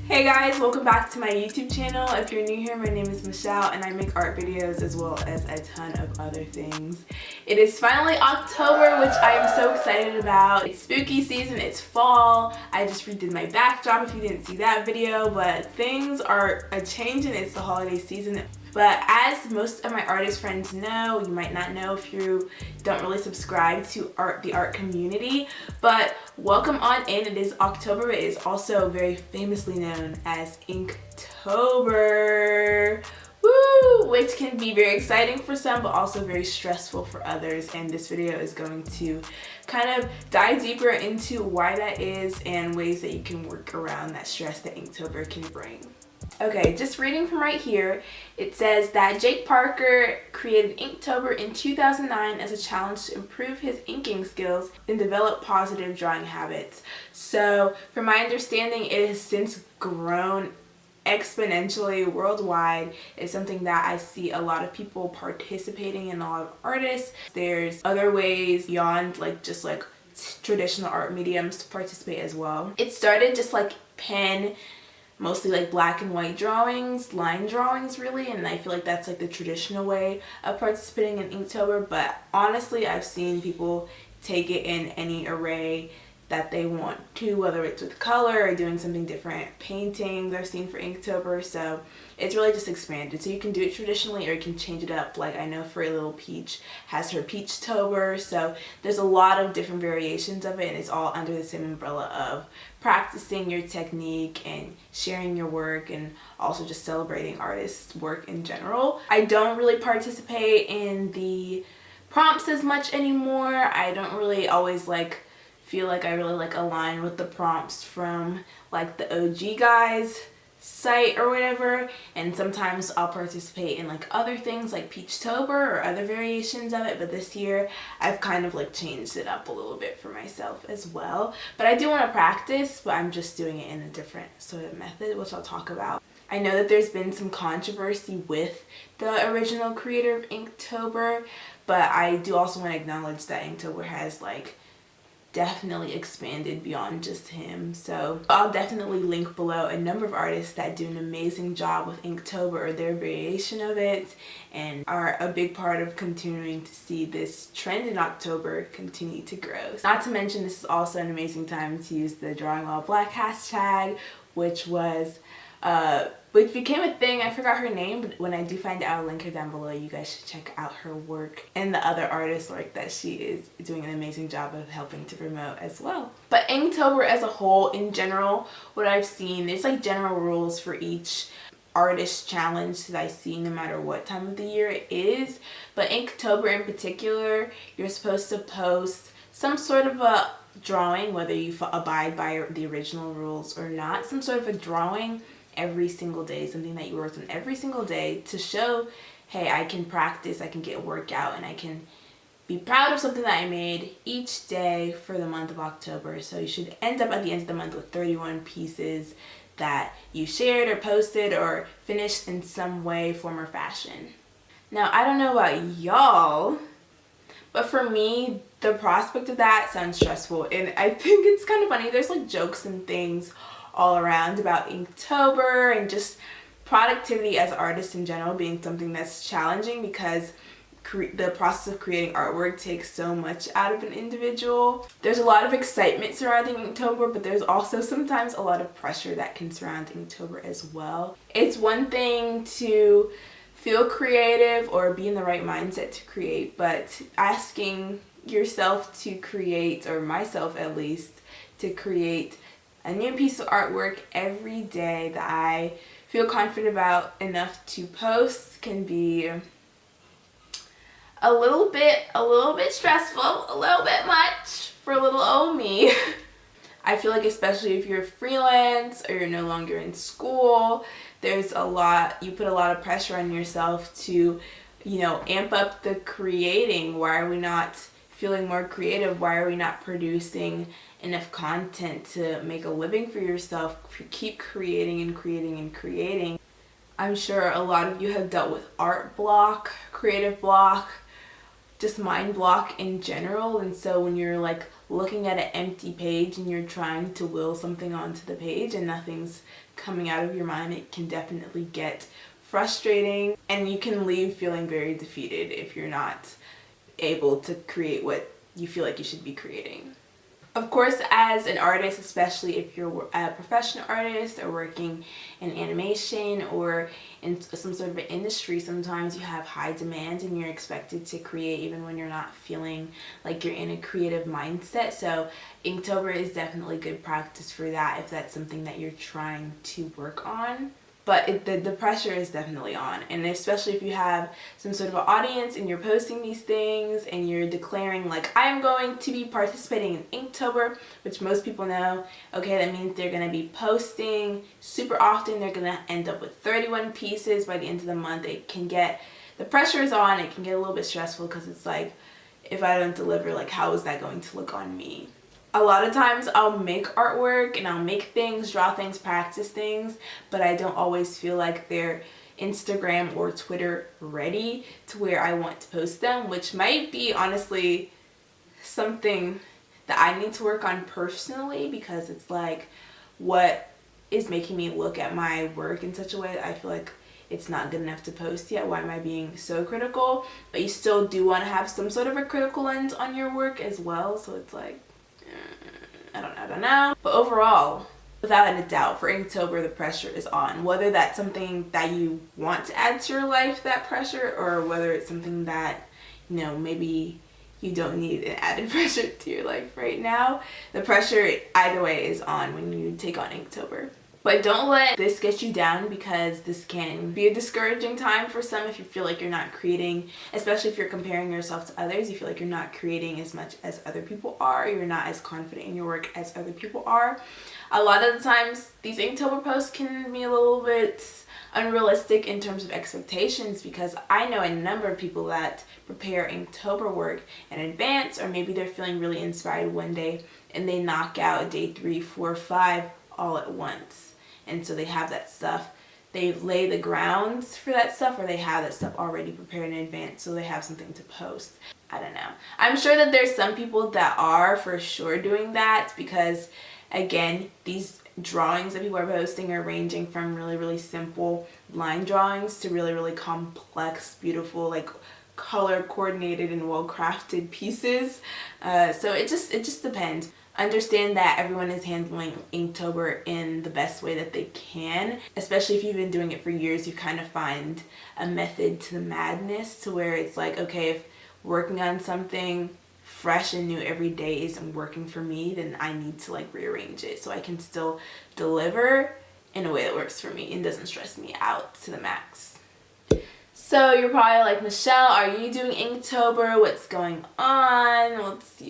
Hey guys, welcome back to my YouTube channel. If you're new here, my name is Michelle and I make art videos as well as a ton of other things. It is finally October, which I am so excited about. It's spooky season, it's fall. I just redid my backdrop if you didn't see that video, but things are a-changing. It's the holiday season. But as most of my artist friends know, you might not know if you don't really subscribe to the art community, but welcome on in. It is October. It is also very famously known as Inktober. Woo! Which can be very exciting for some, but also very stressful for others. And this video is going to kind of dive deeper into why that is and ways that you can work around that stress that Inktober can bring. Okay, just reading from right here, it says that Jake Parker created Inktober in 2009 as a challenge to improve his inking skills and develop positive drawing habits. So, from my understanding, it has since grown exponentially worldwide. It's something that I see a lot of people participating in, a lot of artists. There's other ways beyond just traditional art mediums to participate as well. It started just like pen, mostly like black and white drawings, line drawings really, and I feel like that's like the traditional way of participating in Inktober, but honestly I've seen people take it in any array that they want to, whether it's with color or doing something different. Paintings I've seen for Inktober, so it's really just expanded. So you can do it traditionally or you can change it up. Like I know Free Little Peach has her Peachtober, so there's a lot of different variations of it, and it's all under the same umbrella of practicing your technique and sharing your work and also just celebrating artists' work in general. I don't really participate in the prompts as much anymore. I don't really always feel like I really align with the prompts from the OG guys site or whatever, and sometimes I'll participate in other things like Peachtober or other variations of it, but this year I've kind of changed it up a little bit for myself as well. But I do want to practice, but I'm just doing it in a different sort of method, which I'll talk about. I know that there's been some controversy with the original creator of Inktober, but I do also want to acknowledge that Inktober has definitely expanded beyond just him. So I'll definitely link below a number of artists that do an amazing job with Inktober or their variation of it and are a big part of continuing to see this trend in October continue to grow. Not to mention, this is also an amazing time to use the Drawing While Black hashtag, which became a thing. I forgot her name, but when I do find out, I'll link her down below. You guys should check out her work and the other artists that she is doing an amazing job of helping to promote as well. But Inktober as a whole, in general, what I've seen, there's general rules for each artist challenge that I see no matter what time of the year it is. But Inktober in particular, you're supposed to post some sort of a drawing, whether you abide by the original rules or not, some sort of a drawing every single day, something that you worked on every single day to show, hey, I can practice, I can get a workout, and I can be proud of something that I made each day for the month of October. So you should end up at the end of the month with 31 pieces that you shared or posted or finished in some way, form, or fashion. Now, I don't know about y'all, but for me, the prospect of that sounds stressful, and I think it's kind of funny. There's jokes and things all around about Inktober and just productivity as artists in general being something that's challenging because the process of creating artwork takes so much out of an individual. There's a lot of excitement surrounding Inktober, but there's also sometimes a lot of pressure that can surround Inktober as well. It's one thing to feel creative or be in the right mindset to create, but asking yourself to create, or myself at least, to create a new piece of artwork every day that I feel confident about enough to post can be a little bit stressful, a little bit much for little old me. I feel especially if you're freelance or you're no longer in school, there's you put a lot of pressure on yourself to, amp up the creating. Why are we not feeling more creative? Why are we not producing enough content to make a living for yourself? Keep creating and creating and creating. I'm sure a lot of you have dealt with art block, creative block, just mind block in general, and so when you're looking at an empty page and you're trying to will something onto the page and nothing's coming out of your mind, it can definitely get frustrating, and you can leave feeling very defeated if you're not able to create what you feel like you should be creating. Of course, as an artist, especially if you're a professional artist or working in animation or in some sort of an industry, sometimes you have high demand and you're expected to create even when you're not feeling like you're in a creative mindset. So Inktober is definitely good practice for that if that's something that you're trying to work on. But the pressure is definitely on, and especially if you have some sort of an audience and you're posting these things and you're declaring like, I'm going to be participating in Inktober, which most people know, okay, that means they're going to be posting super often. They're going to end up with 31 pieces by the end of the month. The pressure is on. It can get a little bit stressful because it's like, if I don't deliver, like, how is that going to look on me? A lot of times I'll make artwork and I'll make things, draw things, practice things, but I don't always feel like they're Instagram or Twitter ready to where I want to post them, which might be honestly something that I need to work on personally, because it's like, what is making me look at my work in such a way that I feel like it's not good enough to post yet? Why am I being so critical? But you still do want to have some sort of a critical lens on your work as well, so it's like, I don't know. But overall, without a doubt, for Inktober, the pressure is on. Whether that's something that you want to add to your life, that pressure, or whether it's something that, you know, maybe you don't need an added pressure to your life right now, the pressure either way is on when you take on Inktober. But don't let this get you down, because this can be a discouraging time for some if you feel like you're not creating, especially if you're comparing yourself to others. You feel like you're not creating as much as other people are. You're not as confident in your work as other people are. A lot of the times, these Inktober posts can be a little bit unrealistic in terms of expectations, because I know a number of people that prepare Inktober work in advance, or maybe they're feeling really inspired one day and they knock out day 3, 4, 5 all at once. And so they have that stuff, they lay the grounds for that stuff, or they have that stuff already prepared in advance so they have something to post. I don't know. I'm sure that there's some people that are for sure doing that, because again, these drawings that people are posting are ranging from really, really simple line drawings to really, really complex, beautiful, like color coordinated and well crafted pieces. So it just depends. Understand that everyone is handling Inktober in the best way that they can, especially if you've been doing it for years. You kind of find a method to the madness, to where it's like, okay, if working on something fresh and new every day isn't working for me, then I need to like rearrange it so I can still deliver in a way that works for me and doesn't stress me out to the max. So you're probably like, Michelle, are you doing Inktober? What's going on?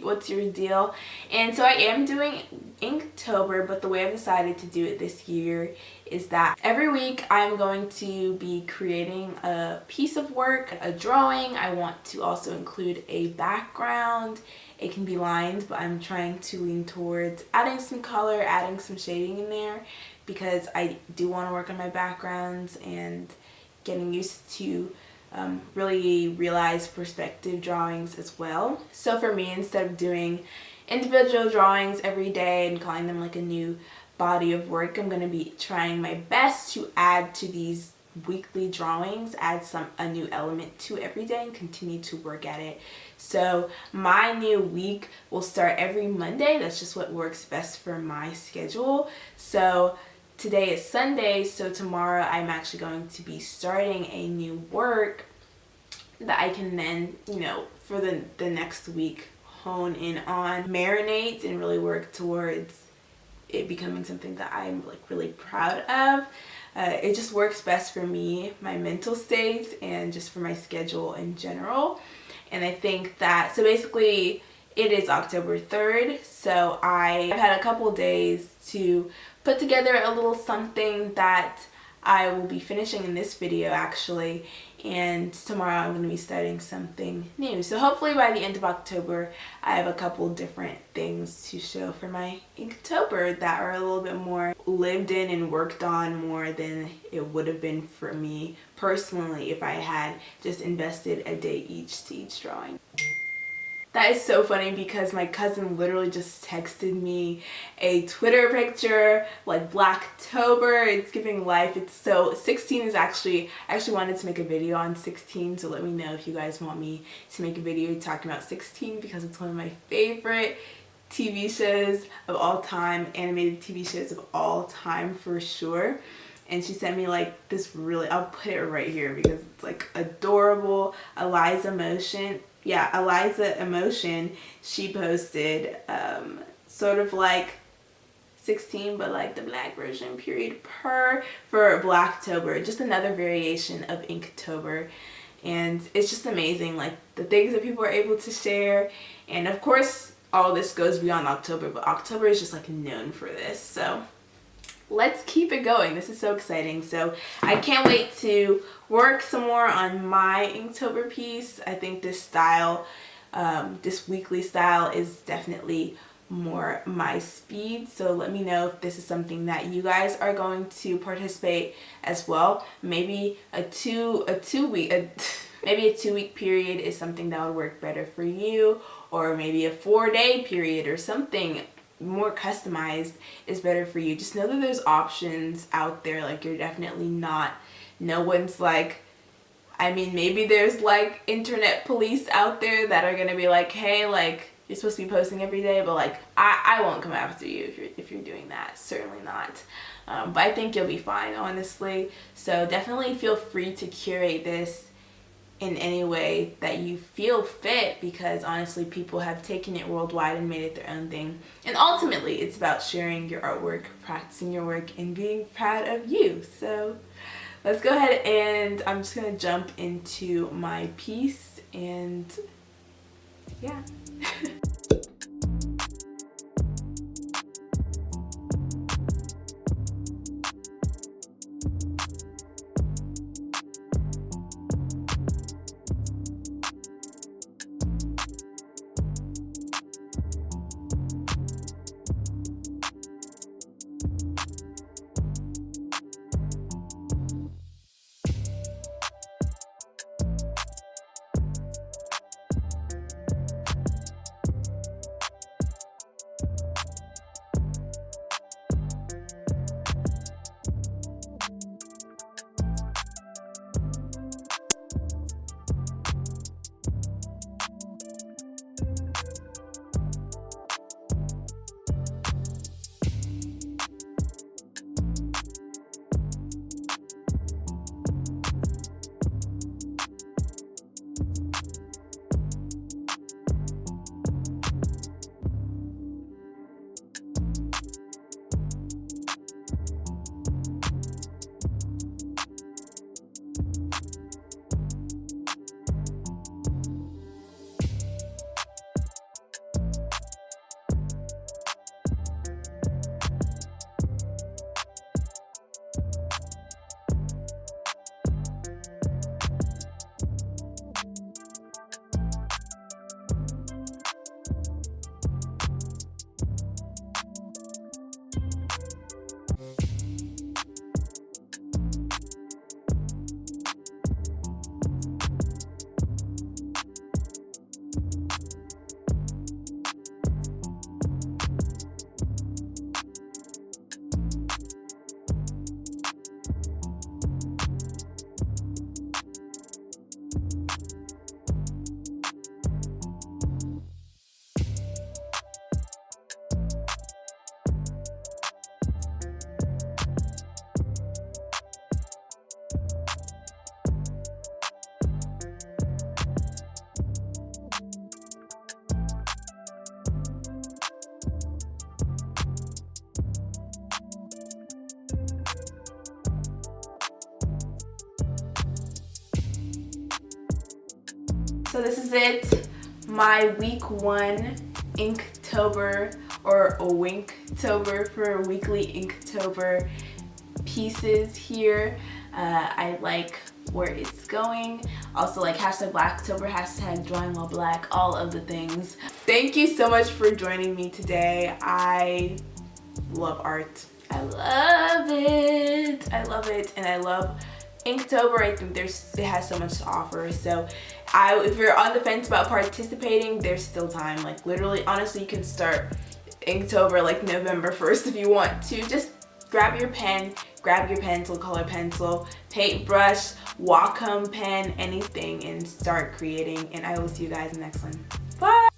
What's your deal? And so I am doing Inktober, but the way I've decided to do it this year is that every week I'm going to be creating a piece of work, a drawing. I want to also include a background. It can be lined, but I'm trying to lean towards adding some color, adding some shading in there, because I do want to work on my backgrounds and getting used to really realize perspective drawings as well. So for me, instead of doing individual drawings every day and calling them like a new body of work, I'm going to be trying my best to add to these weekly drawings, add a new element to every day and continue to work at it. So my new week will start every Monday. That's just what works best for my schedule. So today is Sunday, so tomorrow I'm actually going to be starting a new work that I can then, you know, for the next week hone in on, marinate, and really work towards it becoming something that I'm like really proud of. It just works best for me, my mental state, and just for my schedule in general. And I think that, so basically it is October 3rd, so I've had a couple days to put together a little something that I will be finishing in this video actually, and tomorrow I'm going to be starting something new. So hopefully by the end of October I have a couple different things to show for my Inktober that are a little bit more lived in and worked on more than it would have been for me personally if I had just invested a day each to each drawing. That is so funny because my cousin literally just texted me a Twitter picture, like Blacktober. It's giving life. It's so 16 is actually, I actually wanted to make a video on 16, so let me know if you guys want me to make a video talking about 16 because it's one of my favorite TV shows of all time, animated TV shows of all time for sure. And she sent me like this really, I'll put it right here because it's like adorable. Eliza Emotion, she posted sort of like 16 but like the black version period for Blacktober, just another variation of Inktober. And it's just amazing, like the things that people are able to share. And of course all this goes beyond October, but October is just like known for this, so let's keep it going. This is so exciting. So I can't wait to work some more on my Inktober piece. I think this style, this weekly style is definitely more my speed. So let me know if this is something that you guys are going to participate as well. Maybe a two week period is something that would work better for you, or maybe a 4-day period or something more customized is better for you. Just know that there's options out there. Like, you're definitely not, no one's like, I mean, maybe there's like internet police out there that are gonna be like, hey, like you're supposed to be posting every day, but like I won't come after you if you're doing that. Certainly not. But I think you'll be fine, honestly. So definitely feel free to curate this in any way that you feel fit, because honestly people have taken it worldwide and made it their own thing. And ultimately it's about sharing your artwork, practicing your work, and being proud of you. So let's go ahead, and I'm just gonna jump into my piece, and yeah. So this is it, my week 1 Inktober, or a Winktober for weekly Inktober pieces here. I like where it's going. Also like hashtag Blacktober, hashtag drawing while black, all of the things. Thank you so much for joining me today. I love art. I love it. I love it, and I love Inktober, I think it has so much to offer. So if you're on the fence about participating, there's still time. Like literally, honestly, you can start Inktober like November 1st if you want to. Just grab your pen, grab your pencil, color pencil, paintbrush, Wacom pen, anything, and start creating. And I will see you guys in the next one. Bye!